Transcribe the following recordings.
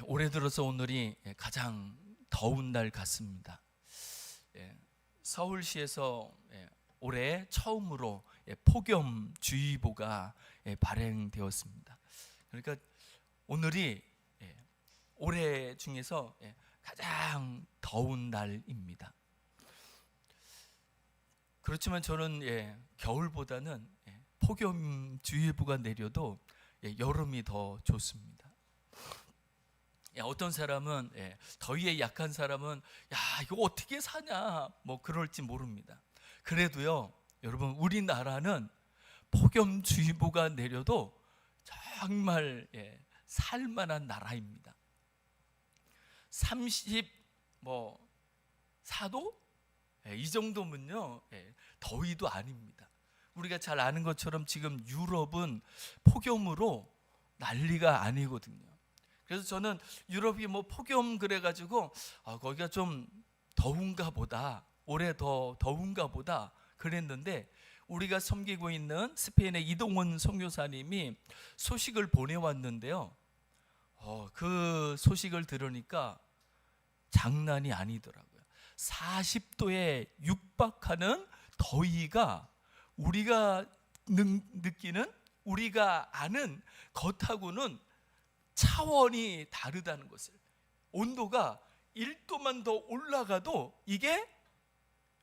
올해 들어서 오늘이 가장 더운 날 같습니다. 서울시에서 올해 처음으로 폭염주의보가 발행되었습니다. 그러니까 오늘이 올해 중에서 가장 더운 날입니다. 그렇지만 저는 겨울보다는 폭염주의보가 내려도 여름이 더 좋습니다. 어떤 사람은 더위에 약한 사람은 야 이거 어떻게 사냐 뭐 그럴지 모릅니다. 그래도요 여러분, 우리나라는 폭염주의보가 내려도 정말 살만한 나라입니다. 34도 이 정도면요 더위도 아닙니다. 우리가 잘 아는 것처럼 지금 유럽은 폭염으로 난리가 아니거든요. 그래서 저는 유럽이 뭐 폭염 그래가지고 거기가 좀 더운가 보다, 올해 더 더운가 보다 그랬는데, 우리가 섬기고 있는 스페인의 이동원 선교사님이 소식을 보내왔는데요, 그 소식을 들으니까 장난이 아니더라고요. 40도에 육박하는 더위가 우리가 느끼는, 우리가 아는 것하고는 차원이 다르다는 것을, 온도가 1도만 더 올라가도 이게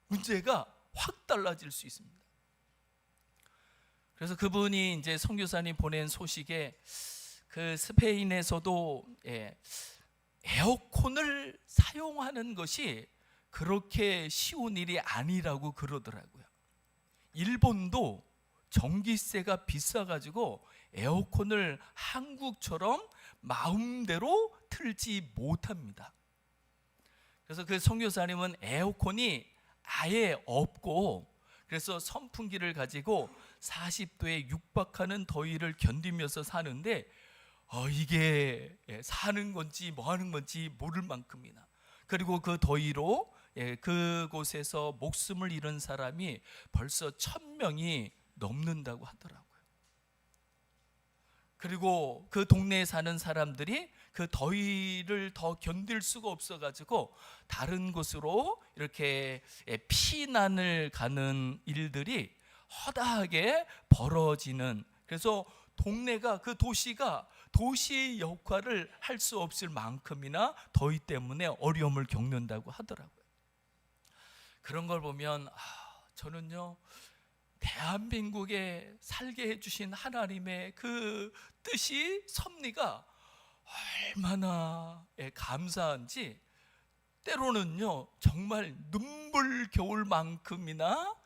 문제가 확 달라질 수 있습니다. 그래서 그분이 이제 선교사님 보낸 소식에 그 스페인에서도 에어컨을 사용하는 것이 그렇게 쉬운 일이 아니라고 그러더라고요. 일본도 전기세가 비싸가지고 에어컨을 한국처럼 마음대로 틀지 못합니다. 그래서 그 선교사님은 에어컨이 아예 없고, 그래서 선풍기를 가지고 40도에 육박하는 더위를 견디면서 사는데 이게 사는 건지 뭐 하는 건지 모를 만큼이나, 그리고 그 더위로 그곳에서 목숨을 잃은 사람이 벌써 1000명이 넘는다고 하더라고요. 그리고 그 동네에 사는 사람들이 그 더위를 더 견딜 수가 없어가지고 다른 곳으로 이렇게 피난을 가는 일들이 허다하게 벌어지는, 그래서 동네가, 그 도시가 도시의 역할을 할 수 없을 만큼이나 더위 때문에 어려움을 겪는다고 하더라고요. 그런 걸 보면 저는요, 대한민국에 살게 해주신 하나님의 그 뜻이, 섭리가 얼마나 감사한지, 때로는요 정말 눈물 겨울 만큼이나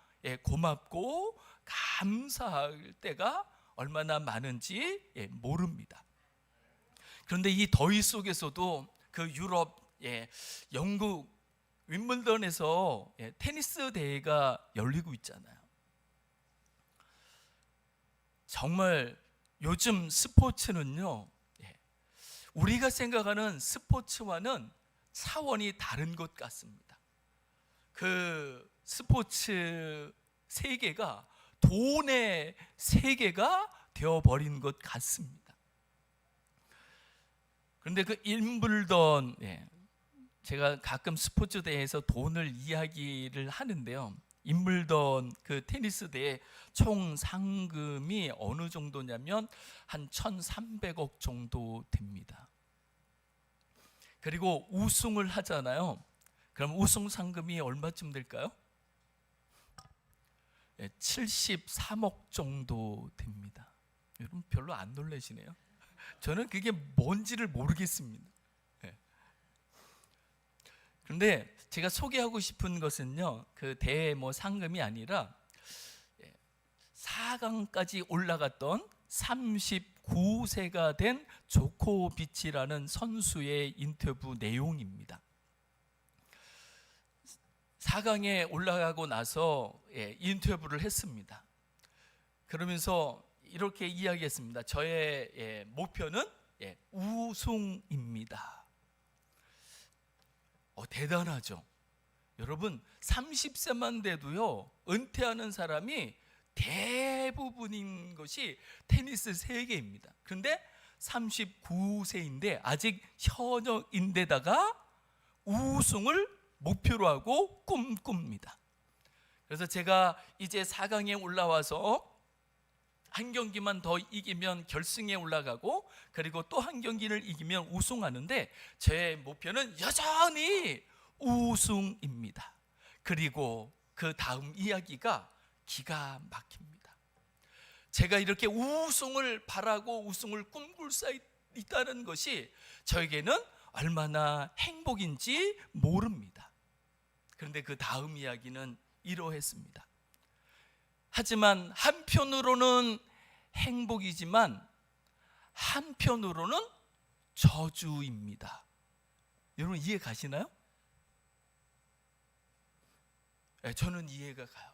고맙고 감사할 때가 얼마나 많은지 모릅니다. 그런데 이 더위 속에서도 그 유럽, 영국 윈블던에서 테니스 대회가 열리고 있잖아요. 정말 요즘 스포츠는요, 우리가 생각하는 스포츠와는 차원이 다른 것 같습니다. 그 스포츠 세계가 돈의 세계가 되어버린 것 같습니다. 그런데 그 윈블던, 제가 가끔 스포츠 대회에서 돈을 이야기를 하는데요, 윈블던 그 테니스 대회 총 상금이 어느 정도냐면 한 1300억 정도 됩니다. 그리고 우승을 하잖아요. 그럼 우승 상금이 얼마쯤 될까요? 73억 정도 됩니다. 여러분 별로 안 놀라시네요. 저는 그게 뭔지를 모르겠습니다. 그런데 제가 소개하고 싶은 것은요, 그 대회 상금이 아니라 4강까지 올라갔던 39세가 된 조코비치라는 선수의 인터뷰 내용입니다. 4강에 올라가고 나서 인터뷰를 했습니다. 그러면서 이렇게 이야기했습니다. 저의 목표는 우승입니다. 대단하죠. 여러분 30세만 돼도요 은퇴하는 사람이 대부분인 것이 테니스 세계입니다. 그런데 39세인데 아직 현역인데다가 우승을 목표로 하고 꿈꿉니다. 그래서 제가 이제 4강에 올라와서 한 경기만 더 이기면 결승에 올라가고, 그리고 또 한 경기를 이기면 우승하는데 제 목표는 여전히 우승입니다. 그리고 그 다음 이야기가 기가 막힙니다. 제가 이렇게 우승을 바라고 우승을 꿈꿀 수 있다는 것이 저에게는 얼마나 행복인지 모릅니다. 그런데 그 다음 이야기는 이러했습니다. 하지만 한편으로는 행복이지만 한편으로는 저주입니다. 여러분 이해 가시나요? 네, 저는 이해가 가요.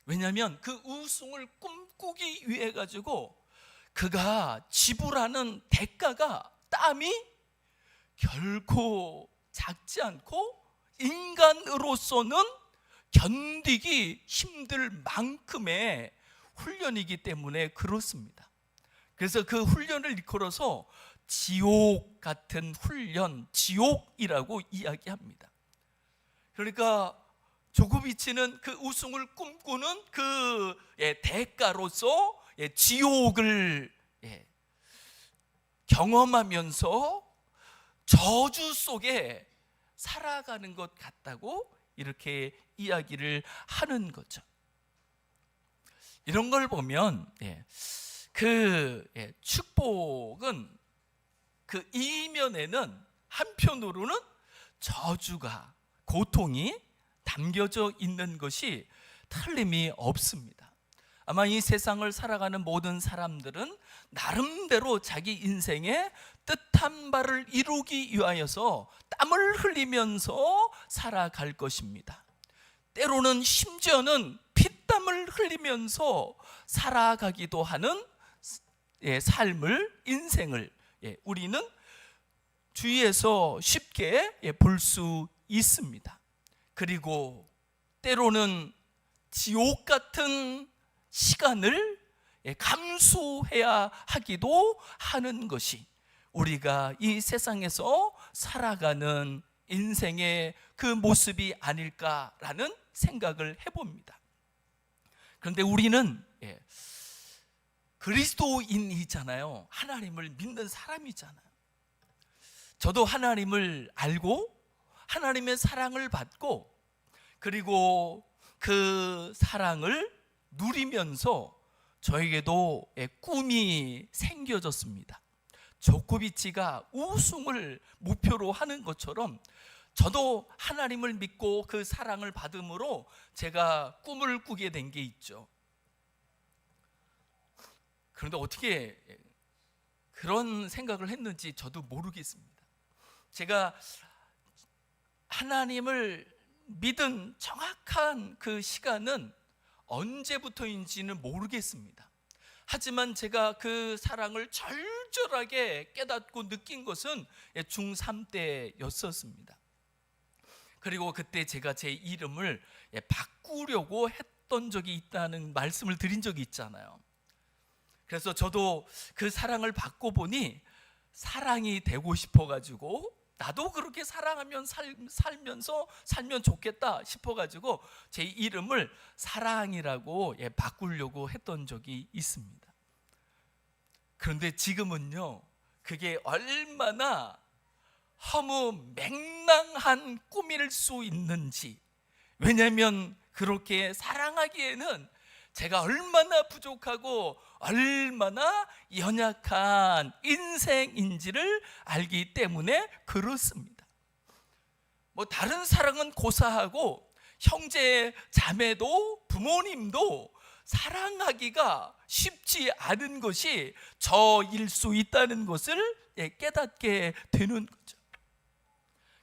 왜냐하면 그 우승을 꿈꾸기 위해 가지고 그가 지불하는 대가가, 땀이 결코 작지 않고 인간으로서는 견디기 힘들 만큼의 훈련이기 때문에 그렇습니다. 그래서 그 훈련을 이끌어서 지옥 같은 훈련, 지옥이라고 이야기합니다. 그러니까 조코비치는 그 우승을 꿈꾸는 그 대가로서 지옥을 경험하면서 저주 속에 살아가는 것 같다고 이렇게 이야기를 하는 거죠. 이런 걸 보면 그 축복은 그 이면에는 한편으로는 저주가, 고통이 담겨져 있는 것이 틀림이 없습니다. 아마 이 세상을 살아가는 모든 사람들은 나름대로 자기 인생의 뜻한 바를 이루기 위하여서 땀을 흘리면서 살아갈 것입니다. 때로는 심지어는 피땀을 흘리면서 살아가기도 하는 삶을, 인생을 우리는 주위에서 쉽게 볼 수 있습니다. 그리고 때로는 지옥 같은 시간을 감수해야 하기도 하는 것이 우리가 이 세상에서 살아가는 인생의 그 모습이 아닐까라는 생각을 해봅니다. 그런데 우리는 그리스도인이잖아요. 하나님을 믿는 사람이잖아요. 저도 하나님을 알고 하나님의 사랑을 받고 그리고 그 사랑을 누리면서 저에게도 꿈이 생겨졌습니다. 조코비치가 우승을 목표로 하는 것처럼 저도 하나님을 믿고 그 사랑을 받음으로 제가 꿈을 꾸게 된 게 있죠. 그런데 어떻게 그런 생각을 했는지 저도 모르겠습니다. 제가 하나님을 믿은 정확한 그 시간은 언제부터인지는 모르겠습니다. 하지만 제가 그 사랑을 절절하게 깨닫고 느낀 것은 중3 때였었습니다. 그리고 그때 제가 제 이름을 바꾸려고 했던 적이 있다는 말씀을 드린 적이 있잖아요. 그래서 저도 그 사랑을 받고 보니 사랑이 되고 싶어가지고 나도 그렇게 사랑하면 살면 좋겠다 싶어가지고 제 이름을 사랑이라고 바꾸려고 했던 적이 있습니다. 그런데 지금은요, 그게 얼마나 허무맹랑한 꿈일 수 있는지, 왜냐하면 그렇게 사랑하기에는 제가 얼마나 부족하고 얼마나 연약한 인생인지를 알기 때문에 그렇습니다. 다른 사랑은 고사하고 형제 자매도 부모님도 사랑하기가 쉽지 않은 것이 저일 수 있다는 것을 깨닫게 되는 거죠.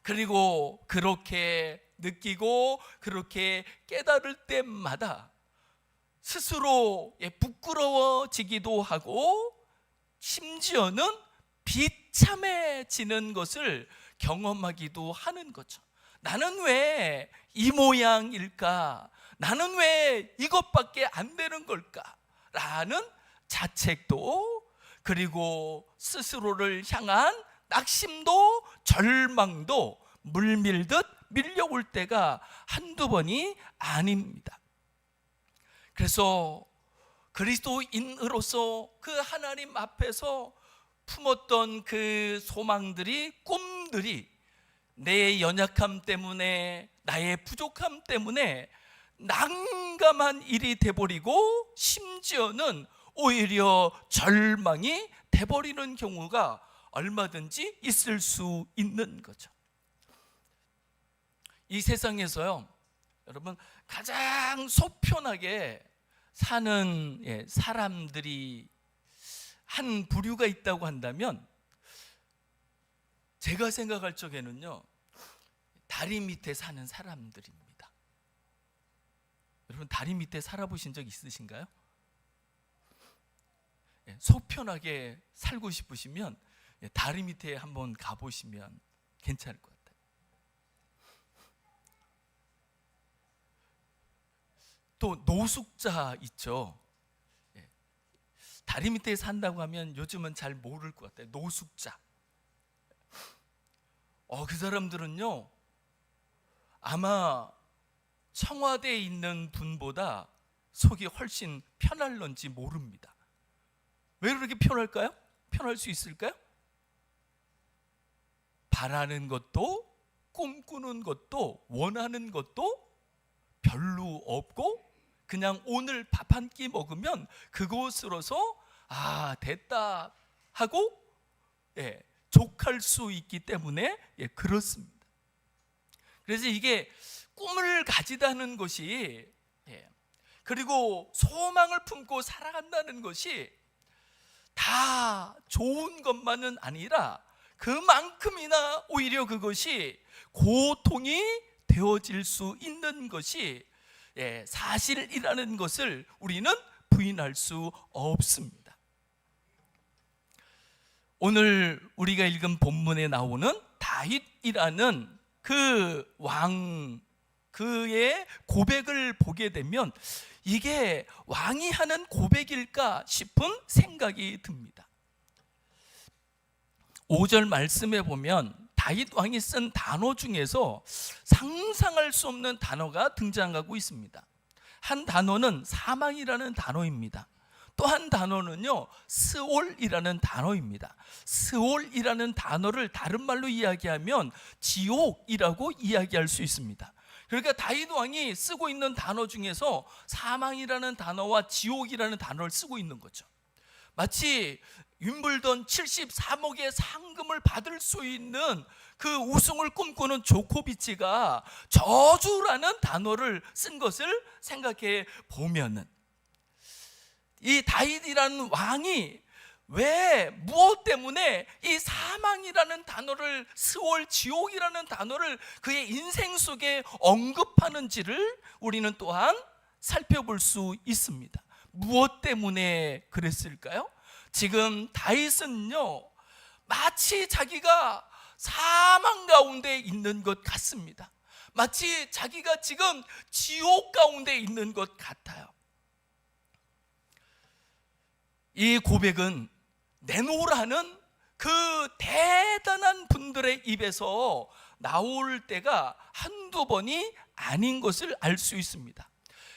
그리고 그렇게 느끼고 그렇게 깨달을 때마다 스스로 부끄러워지기도 하고 심지어는 비참해지는 것을 경험하기도 하는 거죠. 나는 왜 이 모양일까? 나는 왜 이것밖에 안 되는 걸까? 라는 자책도, 그리고 스스로를 향한 낙심도 절망도 물밀듯 밀려올 때가 한두 번이 아닙니다. 그래서 그리스도인으로서 그 하나님 앞에서 품었던 그 소망들이, 꿈들이 내 연약함 때문에, 나의 부족함 때문에 난감한 일이 돼버리고 심지어는 오히려 절망이 돼버리는 경우가 얼마든지 있을 수 있는 거죠. 이 세상에서요, 여러분, 가장 속편하게 사는 사람들이 한 부류가 있다고 한다면, 제가 생각할 적에는요, 다리 밑에 사는 사람들입니다. 여러분, 다리 밑에 살아보신 적 있으신가요? 속편하게 살고 싶으시면 다리 밑에 한번 가보시면 괜찮을 것 같아요. 또 노숙자 있죠. 다리 밑에 산다고 하면 요즘은 잘 모를 것 같아요. 노숙자. 그 사람들은요, 아마 청와대에 있는 분보다 속이 훨씬 편할런지 모릅니다. 왜 그렇게 편할까요? 편할 수 있을까요? 바라는 것도, 꿈꾸는 것도, 원하는 것도 별로 없고, 그냥 오늘 밥 한 끼 먹으면 그곳으로서 됐다 하고 족할 수 있기 때문에 그렇습니다. 그래서 이게 꿈을 가지다는 것이, 그리고 소망을 품고 살아간다는 것이 다 좋은 것만은 아니라 그만큼이나 오히려 그것이 고통이 되어질 수 있는 것이 사실이라는 것을 우리는 부인할 수 없습니다. 오늘 우리가 읽은 본문에 나오는 다윗이라는 그 왕, 그의 고백을 보게 되면 이게 왕이 하는 고백일까 싶은 생각이 듭니다. 5절 말씀에 보면 다윗 왕이 쓴 단어 중에서 상상할 수 없는 단어가 등장하고 있습니다. 한 단어는 사망이라는 단어입니다. 또 한 단어는요, 스올이라는 단어입니다. 스올이라는 단어를 다른 말로 이야기하면 지옥이라고 이야기할 수 있습니다. 그러니까 다윗 왕이 쓰고 있는 단어 중에서 사망이라는 단어와 지옥이라는 단어를 쓰고 있는 거죠. 마치 윈블던 74목의 상금을 받을 수 있는 그 우승을 꿈꾸는 조코비치가 저주라는 단어를 쓴 것을 생각해 보면은, 이 다윗이라는 왕이 왜, 무엇 때문에 이 사망이라는 단어를, 스올, 지옥이라는 단어를 그의 인생 속에 언급하는지를 우리는 또한 살펴볼 수 있습니다. 무엇 때문에 그랬을까요? 지금 다윗은요, 마치 자기가 사망 가운데 있는 것 같습니다. 마치 자기가 지금 지옥 가운데 있는 것 같아요. 이 고백은 내놓으라는 그 대단한 분들의 입에서 나올 때가 한두 번이 아닌 것을 알 수 있습니다.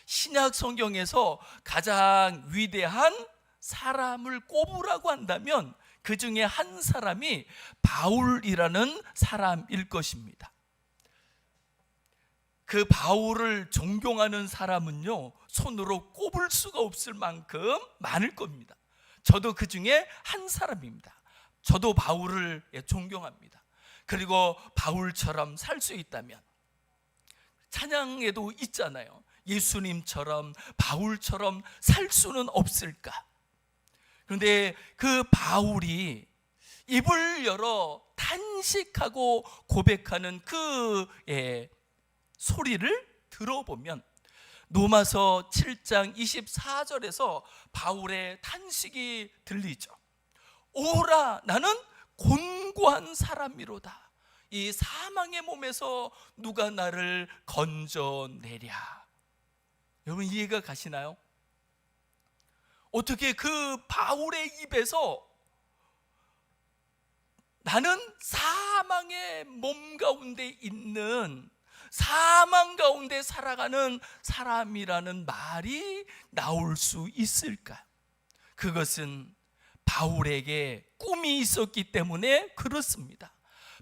신약 성경에서 가장 위대한 사람을 꼽으라고 한다면 그 중에 한 사람이 바울이라는 사람일 것입니다. 그 바울을 존경하는 사람은요, 손으로 꼽을 수가 없을 만큼 많을 겁니다. 저도 그 중에 한 사람입니다. 저도 바울을 존경합니다. 그리고 바울처럼 살 수 있다면, 찬양에도 있잖아요. 예수님처럼, 바울처럼 살 수는 없을까? 그런데 그 바울이 입을 열어 탄식하고 고백하는 그 소리를 들어보면 로마서 7장 24절에서 바울의 탄식이 들리죠. 오라, 나는 곤고한 사람이로다. 이 사망의 몸에서 누가 나를 건져내랴. 여러분, 이해가 가시나요? 어떻게 그 바울의 입에서 나는 사망의 몸 가운데 있는, 사망 가운데 살아가는 사람이라는 말이 나올 수 있을까? 그것은 바울에게 꿈이 있었기 때문에 그렇습니다.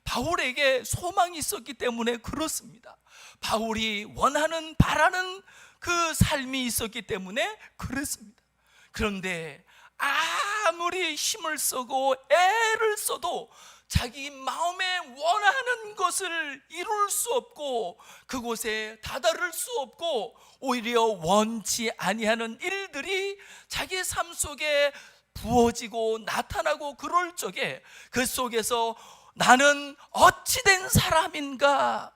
바울에게 소망이 있었기 때문에 그렇습니다. 바울이 원하는, 바라는 그 삶이 있었기 때문에 그렇습니다. 그런데 아무리 힘을 쓰고 애를 써도 자기 마음에 원하는 것을 이룰 수 없고 그곳에 다다를 수 없고 오히려 원치 아니하는 일들이 자기 삶 속에 부어지고 나타나고 그럴 적에 그 속에서 나는 어찌된 사람인가,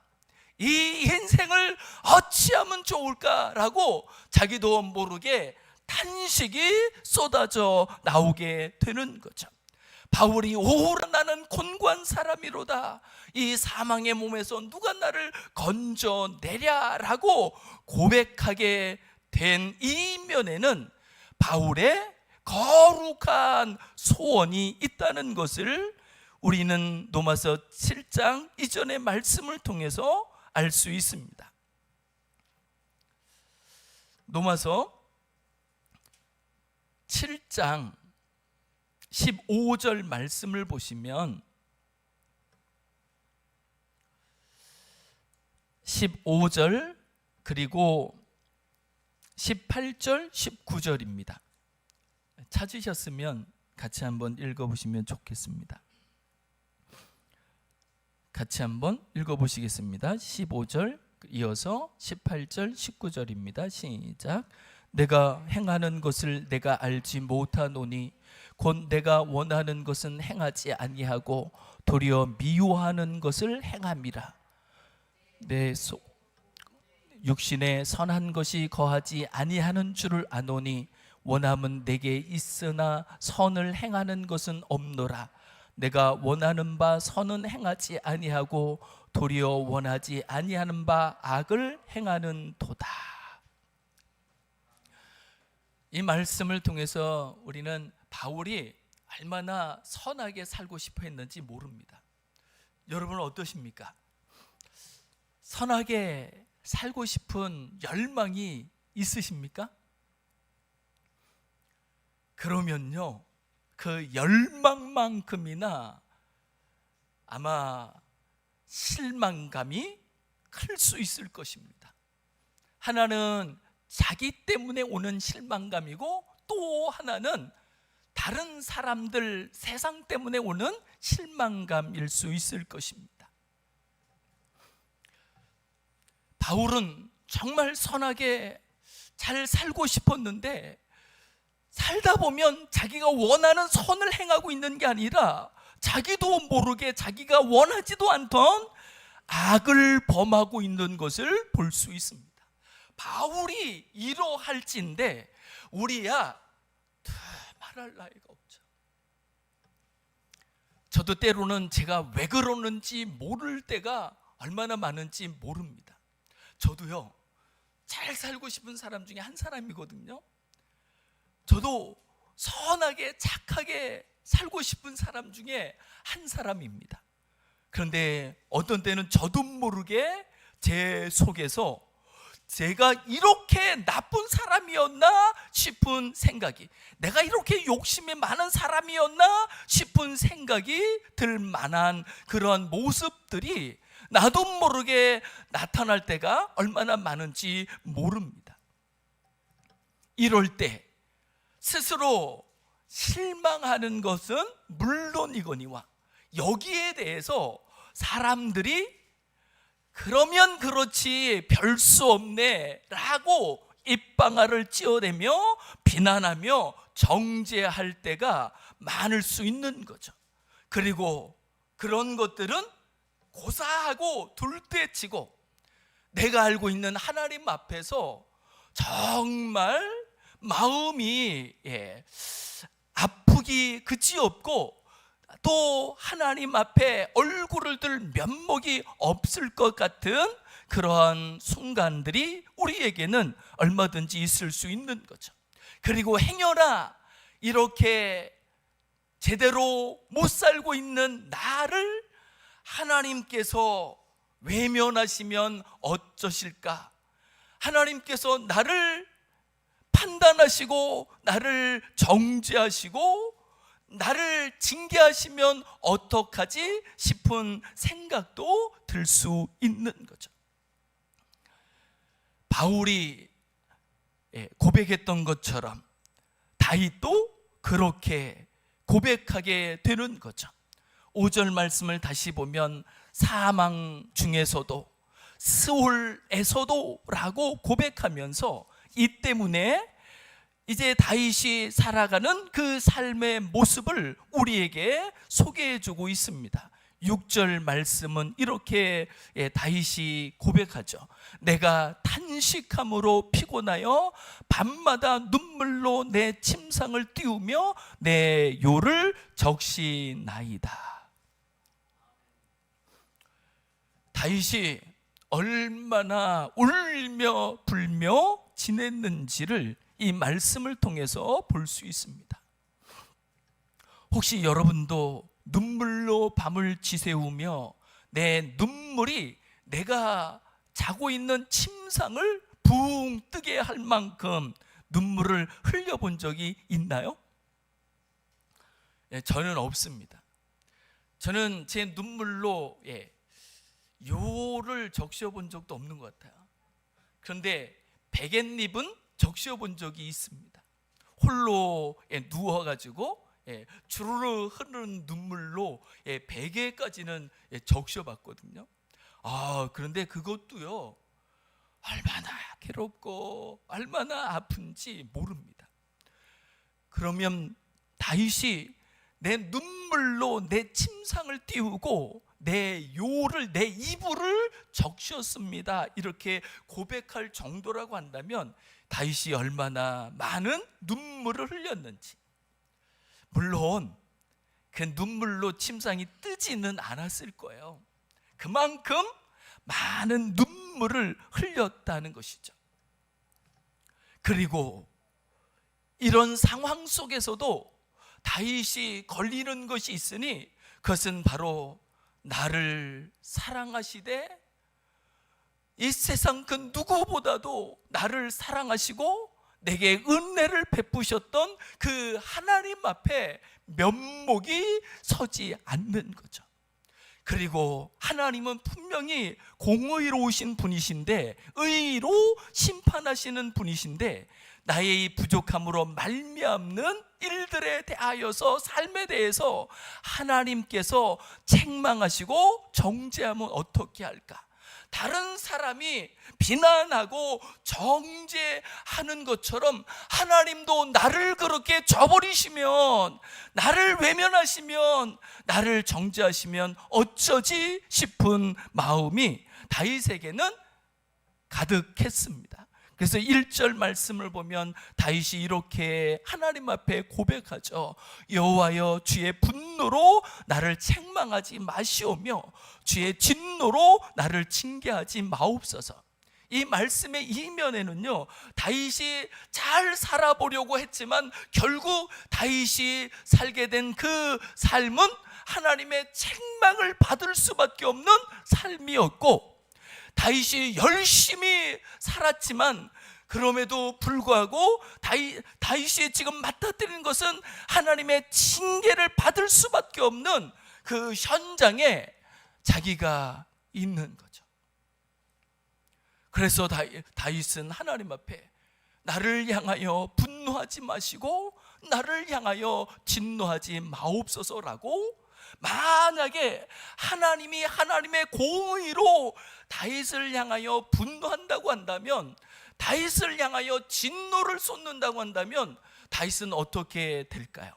이 인생을 어찌하면 좋을까라고 자기도 모르게 탄식이 쏟아져 나오게 되는 거죠. 바울이 오호라 나는 곤고한 사람이로다, 이 사망의 몸에서 누가 나를 건져내랴라고 고백하게 된 이면에는 바울의 거룩한 소원이 있다는 것을 우리는 로마서 7장 이전의 말씀을 통해서 알 수 있습니다. 로마서 7장 15절 말씀을 보시면 15절 그리고 18절 19절입니다. 찾으셨으면 같이 한번 읽어보시면 좋겠습니다. 같이 한번 읽어보시겠습니다. 15절 이어서 18절 19절입니다. 시작. 내가 행하는 것을 내가 알지 못하노니 곧 내가 원하는 것은 행하지 아니하고 도리어 미워하는 것을 행함이라. 내 육신에 선한 것이 거하지 아니하는 줄을 아노니 원함은 내게 있으나 선을 행하는 것은 없노라. 내가 원하는 바 선은 행하지 아니하고 도리어 원하지 아니하는 바 악을 행하는 도다. 이 말씀을 통해서 우리는 바울이 얼마나 선하게 살고 싶어 했는지 모릅니다. 여러분은 어떠십니까? 선하게 살고 싶은 열망이 있으십니까? 그러면요, 그 열망만큼이나 아마 실망감이 클 수 있을 것입니다. 하나는 자기 때문에 오는 실망감이고 또 하나는 다른 사람들, 세상 때문에 오는 실망감일 수 있을 것입니다. 바울은 정말 선하게 잘 살고 싶었는데 살다 보면 자기가 원하는 선을 행하고 있는 게 아니라 자기도 모르게 자기가 원하지도 않던 악을 범하고 있는 것을 볼 수 있습니다. 바울이 이러할진데 우리야 말할 나위가 없죠. 저도 때로는 제가 왜 그러는지 모를 때가 얼마나 많은지 모릅니다. 저도요, 잘 살고 싶은 사람 중에 한 사람이거든요. 저도 선하게 착하게 살고 싶은 사람 중에 한 사람입니다. 그런데 어떤 때는 저도 모르게 제 속에서 제가 이렇게 나쁜 사람이었나 싶은 생각이, 내가 이렇게 욕심이 많은 사람이었나 싶은 생각이 들 만한 그런 모습들이 나도 모르게 나타날 때가 얼마나 많은지 모릅니다. 이럴 때 스스로 실망하는 것은 물론이거니와 여기에 대해서 사람들이 그러면 그렇지 별 수 없네 라고 입방아를 찌어대며 비난하며 정죄할 때가 많을 수 있는 거죠. 그리고 그런 것들은 고사하고 둘째치고 내가 알고 있는 하나님 앞에서 정말 마음이 아프기 그지없고 또 하나님 앞에 얼굴을 들 면목이 없을 것 같은 그러한 순간들이 우리에게는 얼마든지 있을 수 있는 거죠. 그리고 행여나 이렇게 제대로 못 살고 있는 나를 하나님께서 외면하시면 어쩌실까? 하나님께서 나를 판단하시고 나를 정죄하시고 나를 징계하시면 어떡하지 싶은 생각도 들 수 있는 거죠. 바울이 고백했던 것처럼 다윗도 그렇게 고백하게 되는 거죠. 5절 말씀을 다시 보면 사망 중에서도 스올에서도 라고 고백하면서 이 때문에 이제 다윗이 살아가는 그 삶의 모습을 우리에게 소개해주고 있습니다. 6절 말씀은 이렇게 다윗이 고백하죠. 내가 탄식함으로 피곤하여 밤마다 눈물로 내 침상을 띄우며 내 요를 적시나이다. 다윗이 얼마나 울며 불며 지냈는지를 이 말씀을 통해서 볼 수 있습니다. 혹시 여러분도 눈물로 밤을 지새우며 내 눈물이 내가 자고 있는 침상을 붕 뜨게 할 만큼 눈물을 흘려본 적이 있나요? 저는 없습니다. 저는 제 눈물로 요를 적셔본 적도 없는 것 같아요. 그런데 베갯잎은 적셔본 적이 있습니다. 홀로 누워가지고 주르르 흐르는 눈물로 베개까지는 적셔봤거든요. 그런데 그것도요, 얼마나 괴롭고 얼마나 아픈지 모릅니다. 그러면 다윗이 내 눈물로 내 침상을 띄우고 내 요를, 내 이불을 적셨습니다, 이렇게 고백할 정도라고 한다면 다윗이 얼마나 많은 눈물을 흘렸는지. 물론 그 눈물로 침상이 뜨지는 않았을 거예요. 그만큼 많은 눈물을 흘렸다는 것이죠. 그리고 이런 상황 속에서도 다윗이 걸리는 것이 있으니 그것은 바로 나를 사랑하시되 이 세상 그 누구보다도 나를 사랑하시고 내게 은혜를 베푸셨던 그 하나님 앞에 면목이 서지 않는 거죠. 그리고 하나님은 분명히 공의로우신 분이신데, 의로 심판하시는 분이신데, 나의 이 부족함으로 말미암는 일들에 대하여서, 삶에 대해서 하나님께서 책망하시고 정죄하면 어떻게 할까? 다른 사람이 비난하고 정죄하는 것처럼 하나님도 나를 그렇게 저버리시면, 나를 외면하시면, 나를 정죄하시면 어쩌지 싶은 마음이 다윗에게는 가득했습니다. 그래서 1절 말씀을 보면 다윗이 이렇게 하나님 앞에 고백하죠. 여호와여, 주의 분노로 나를 책망하지 마시오며 주의 진노로 나를 징계하지 마옵소서. 이 말씀의 이면에는요, 다윗이 잘 살아보려고 했지만 결국 다윗이 살게 된 그 삶은 하나님의 책망을 받을 수밖에 없는 삶이었고, 다윗이 열심히 살았지만 그럼에도 불구하고 다윗이 지금 맡아들인 것은 하나님의 징계를 받을 수밖에 없는 그 현장에 자기가 있는 거죠. 그래서 다윗은 하나님 앞에 나를 향하여 분노하지 마시고 나를 향하여 진노하지 마옵소서라고, 만약에 하나님이 하나님의 공의로 다윗을 향하여 분노한다고 한다면, 다윗을 향하여 진노를 쏟는다고 한다면 다윗은 어떻게 될까요?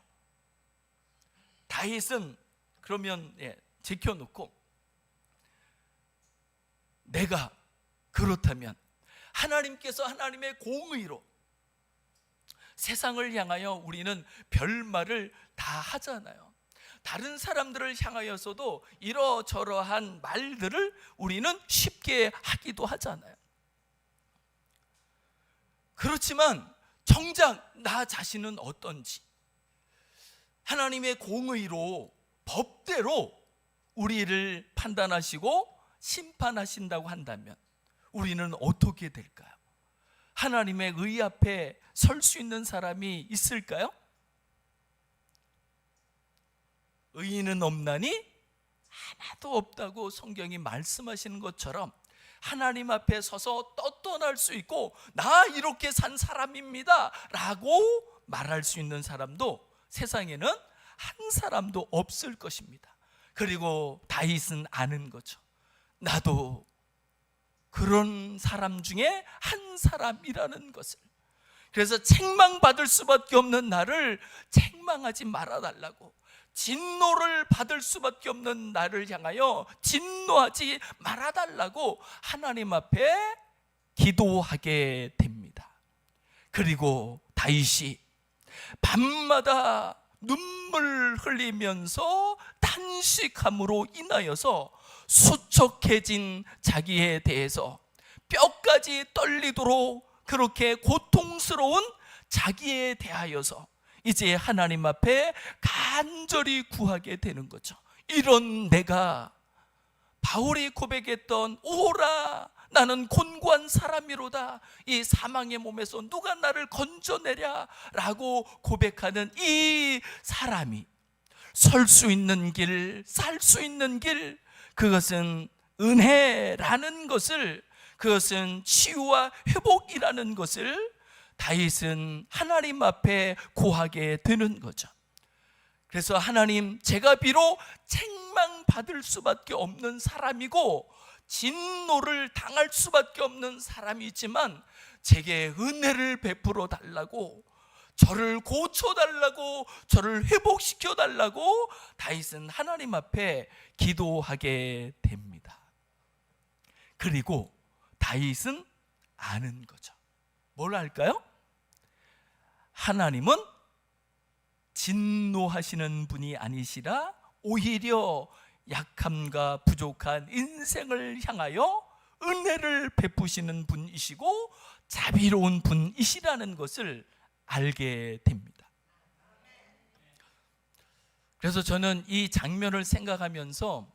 다윗은 그러면 제껴놓고, 내가 그렇다면 하나님께서 하나님의 공의로 세상을 향하여 우리는 별말을 다 하잖아요. 다른 사람들을 향하여서도 이러저러한 말들을 우리는 쉽게 하기도 하잖아요. 그렇지만 정작 나 자신은 어떤지, 하나님의 공의로 법대로 우리를 판단하시고 심판하신다고 한다면 우리는 어떻게 될까요? 하나님의 의 앞에 설 수 있는 사람이 있을까요? 의인은 없나니 하나도 없다고 성경이 말씀하시는 것처럼 하나님 앞에 서서 떳떳할 수 있고 나 이렇게 산 사람입니다 라고 말할 수 있는 사람도 세상에는 한 사람도 없을 것입니다. 그리고 다윗은 아는 거죠. 나도 그런 사람 중에 한 사람이라는 것을. 그래서 책망받을 수밖에 없는 나를 책망하지 말아달라고, 진노를 받을 수밖에 없는 나를 향하여 진노하지 말아달라고 하나님 앞에 기도하게 됩니다. 그리고 다윗이 밤마다 눈물 흘리면서 탄식함으로 인하여서 수척해진 자기에 대해서 뼈까지 떨리도록 그렇게 고통스러운 자기에 대하여서 이제 하나님 앞에 간절히 구하게 되는 거죠. 이런 내가 바울이 고백했던 오라 나는 곤고한 사람이로다, 이 사망의 몸에서 누가 나를 건져내랴 라고 고백하는 이 사람이 설 수 있는 길, 살 수 있는 길, 그것은 은혜라는 것을, 그것은 치유와 회복이라는 것을 다윗은 하나님 앞에 고하게 되는 거죠. 그래서 하나님, 제가 비록 책망받을 수밖에 없는 사람이고 진노를 당할 수밖에 없는 사람이지만 제게 은혜를 베풀어 달라고, 저를 고쳐달라고, 저를 회복시켜달라고 다윗은 하나님 앞에 기도하게 됩니다. 그리고 다윗은 아는 거죠. 뭘 알까요? 하나님은 진노하시는 분이 아니시라 오히려 약함과 부족한 인생을 향하여 은혜를 베푸시는 분이시고 자비로운 분이시라는 것을 알게 됩니다. 그래서 저는 이 장면을 생각하면서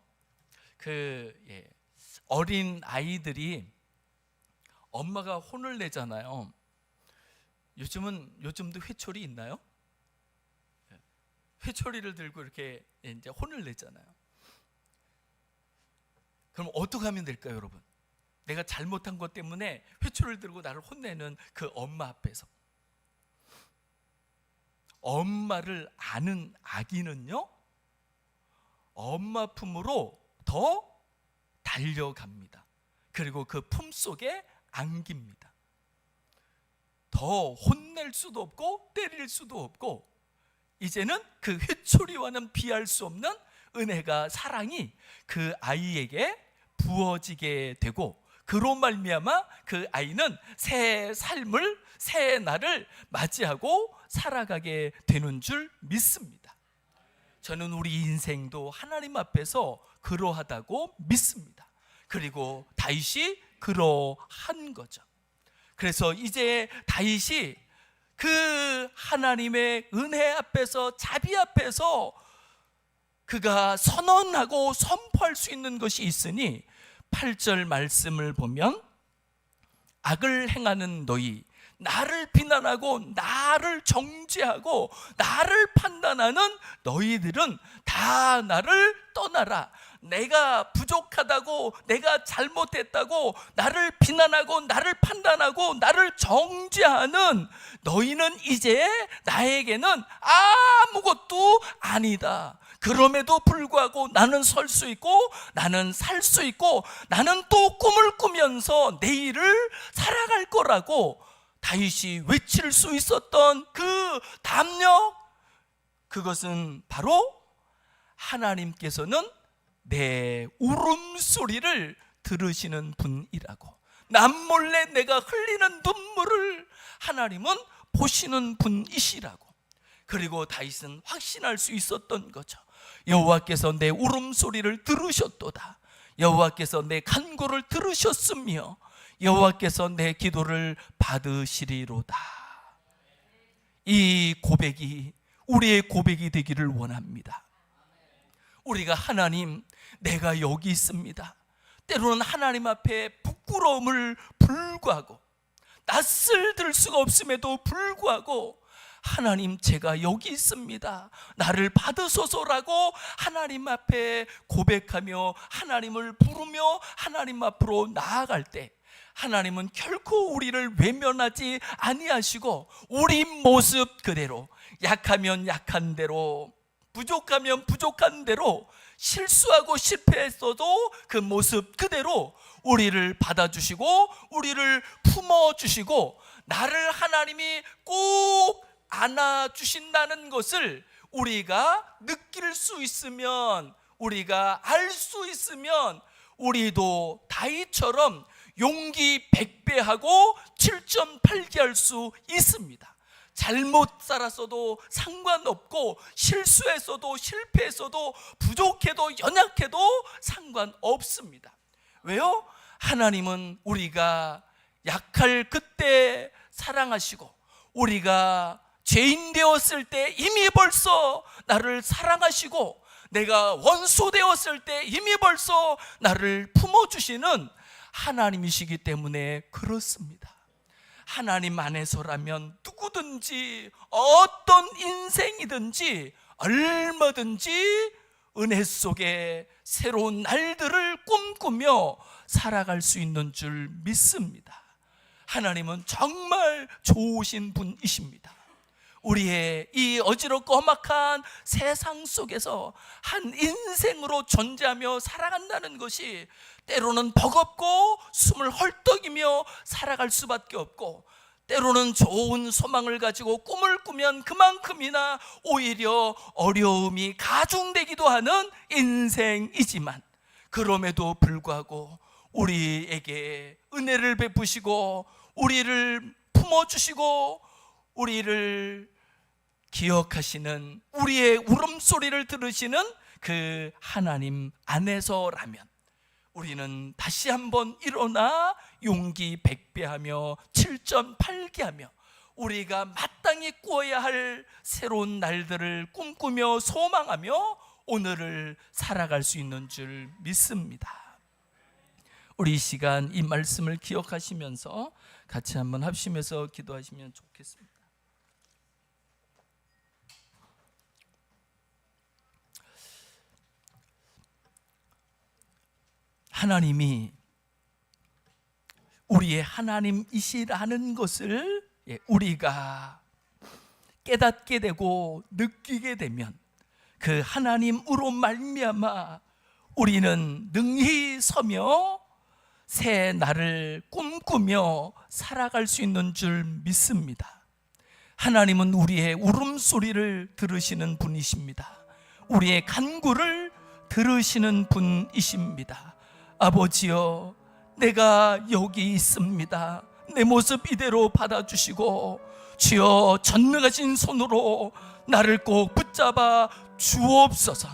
어린 아이들이 엄마가 혼을 내잖아요. 요즘도 회초리 있나요? 회초리를 들고 이렇게 이제 혼을 내잖아요. 그럼 어떻게 하면 될까요, 여러분? 내가 잘못한 것 때문에 회초리를 들고 나를 혼내는 그 엄마 앞에서. 엄마를 아는 아기는요, 엄마 품으로 더 달려갑니다. 그리고 그 품 속에 안깁니다. 더 혼낼 수도 없고 때릴 수도 없고, 이제는 그 회초리와는 비할 수 없는 은혜가, 사랑이 그 아이에게 부어지게 되고, 그로 말미암아 그 아이는 새 삶을, 새 날을 맞이하고 살아가게 되는 줄 믿습니다. 저는 우리 인생도 하나님 앞에서 그러하다고 믿습니다. 그리고 다윗이 그러한 거죠. 그래서 이제 다윗이 그 하나님의 은혜 앞에서, 자비 앞에서 그가 선언하고 선포할 수 있는 것이 있으니 8절 말씀을 보면 악을 행하는 너희, 나를 비난하고 나를 정죄하고 나를 판단하는 너희들은 다 나를 떠나라. 내가 부족하다고, 내가 잘못했다고 나를 비난하고 나를 판단하고 나를 정죄하는 너희는 이제 나에게는 아무것도 아니다. 그럼에도 불구하고 나는 설 수 있고 나는 살 수 있고 나는 또 꿈을 꾸면서 내일을 살아갈 거라고 다윗이 외칠 수 있었던 그 담력, 그것은 바로 하나님께서는 내 울음소리를 들으시는 분이라고, 남몰래 내가 흘리는 눈물을 하나님은 보시는 분이시라고. 그리고 다윗은 확신할 수 있었던 거죠. 여호와께서 내 울음소리를 들으셨도다. 여호와께서 내 간구를 들으셨으며 여호와께서 내 기도를 받으시리로다. 이 고백이 우리의 고백이 되기를 원합니다. 우리가 하나님, 내가 여기 있습니다. 때로는 하나님 앞에 부끄러움을 불구하고, 낯을 들 수가 없음에도 불구하고 하나님, 제가 여기 있습니다, 나를 받으소서라고 하나님 앞에 고백하며 하나님을 부르며 하나님 앞으로 나아갈 때 하나님은 결코 우리를 외면하지 아니하시고 우리 모습 그대로, 약하면 약한 대로, 부족하면 부족한 대로, 실수하고 실패했어도 그 모습 그대로 우리를 받아주시고 우리를 품어주시고 나를 하나님이 꼭 안아주신다는 것을 우리가 느낄 수 있으면, 우리가 알 수 있으면 우리도 다윗처럼 용기 100배하고 7.8개 할 수 있습니다. 잘못 살았어도 상관없고, 실수했어도 실패했어도 부족해도 연약해도 상관없습니다. 왜요? 하나님은 우리가 약할 그때 사랑하시고, 우리가 죄인 되었을 때 이미 벌써 나를 사랑하시고, 내가 원수 되었을 때 이미 벌써 나를 품어주시는 하나님이시기 때문에 그렇습니다. 하나님 안에서라면 누구든지 어떤 인생이든지 얼마든지 은혜 속에 새로운 날들을 꿈꾸며 살아갈 수 있는 줄 믿습니다. 하나님은 정말 좋으신 분이십니다. 우리의 이 어지럽고 험악한 세상 속에서 한 인생으로 존재하며 살아간다는 것이 때로는 버겁고 숨을 헐떡이며 살아갈 수밖에 없고, 때로는 좋은 소망을 가지고 꿈을 꾸면 그만큼이나 오히려 어려움이 가중되기도 하는 인생이지만, 그럼에도 불구하고 우리에게 은혜를 베푸시고 우리를 품어주시고 우리를 기억하시는, 우리의 울음소리를 들으시는 그 하나님 안에서라면 우리는 다시 한번 일어나 용기 100배하며 7.8개 하며 우리가 마땅히 꾸어야 할 새로운 날들을 꿈꾸며 소망하며 오늘을 살아갈 수 있는 줄 믿습니다. 우리 이 시간 이 말씀을 기억하시면서 같이 한번 합심해서 기도하시면 좋겠습니다. 하나님이 우리의 하나님이시라는 것을 우리가 깨닫게 되고 느끼게 되면 그 하나님으로 말미암아 우리는 능히 서며 새 날을 꿈꾸며 살아갈 수 있는 줄 믿습니다. 하나님은 우리의 울음소리를 들으시는 분이십니다. 우리의 간구를 들으시는 분이십니다. 아버지여, 내가 여기 있습니다. 내 모습 이대로 받아주시고 주여 전능하신 손으로 나를 꼭 붙잡아 주옵소서.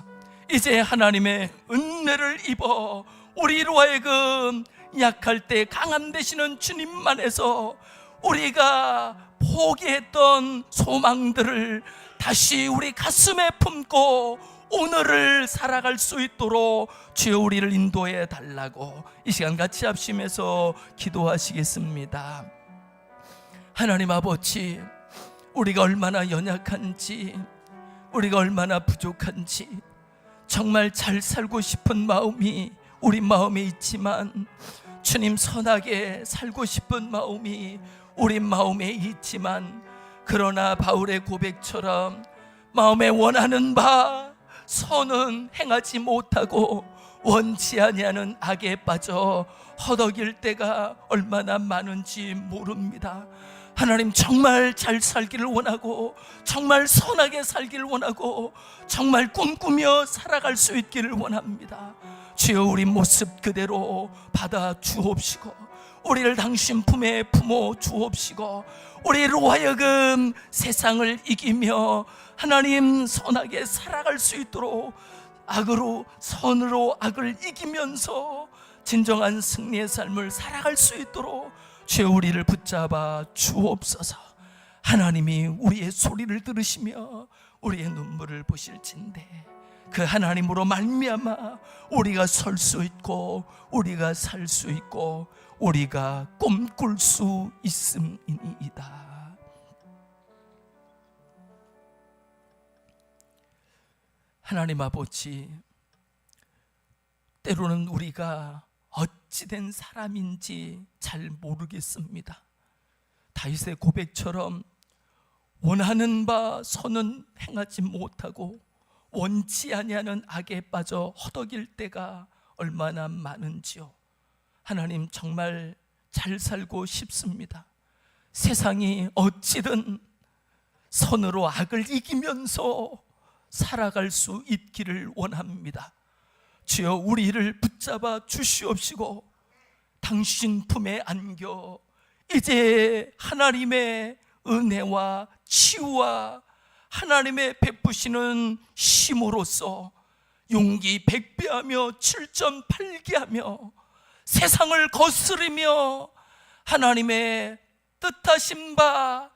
이제 하나님의 은혜를 입어 우리로 하여금 약할 때 강함 되시는 주님만에서 우리가 포기했던 소망들을 다시 우리 가슴에 품고 오늘을 살아갈 수 있도록 주여 우리를 인도해 달라고 이 시간 같이 합심해서 기도하시겠습니다. 하나님 아버지, 우리가 얼마나 연약한지, 우리가 얼마나 부족한지 정말 잘 살고 싶은 마음이 우리 마음에 있지만, 주님 선하게 살고 싶은 마음이 우리 마음에 있지만, 그러나 바울의 고백처럼 마음에 원하는 바 선은 행하지 못하고 원치 아니하는 악에 빠져 허덕일 때가 얼마나 많은지 모릅니다. 하나님, 정말 잘 살기를 원하고 정말 선하게 살기를 원하고 정말 꿈꾸며 살아갈 수 있기를 원합니다. 주여 우리 모습 그대로 받아 주옵시고 우리를 당신 품에 품어 주옵시고 우리로 하여금 세상을 이기며 하나님 선하게 살아갈 수 있도록 악으로 선으로 악을 이기면서 진정한 승리의 삶을 살아갈 수 있도록 주여 우리를 붙잡아 주옵소서. 하나님이 우리의 소리를 들으시며 우리의 눈물을 보실진대 그 하나님으로 말미암아 우리가 설 수 있고 우리가 살 수 있고 우리가 꿈꿀 수 있음이니이다. 하나님 아버지, 때로는 우리가 어찌된 사람인지 잘 모르겠습니다. 다윗의 고백처럼 원하는 바 선은 행하지 못하고 원치 아니하는 악에 빠져 허덕일 때가 얼마나 많은지요. 하나님, 정말 잘 살고 싶습니다. 세상이 어찌든 선으로 악을 이기면서 살아갈 수 있기를 원합니다. 주여, 우리를 붙잡아 주시옵시고 당신 품에 안겨 이제 하나님의 은혜와 치유와 하나님의 베푸시는 힘으로써 용기 100배하며 7.8개하며 세상을 거스르며 하나님의 뜻하신 바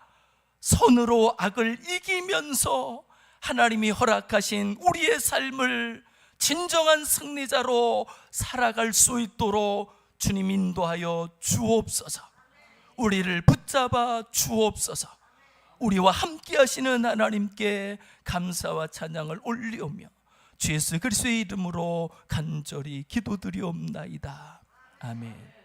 선으로 악을 이기면서 하나님이 허락하신 우리의 삶을 진정한 승리자로 살아갈 수 있도록 주님 인도하여 주옵소서. 우리를 붙잡아 주옵소서. 우리와 함께 하시는 하나님께 감사와 찬양을 올리오며 주 예수 그리스도의 이름으로 간절히 기도드리옵나이다. 아멘.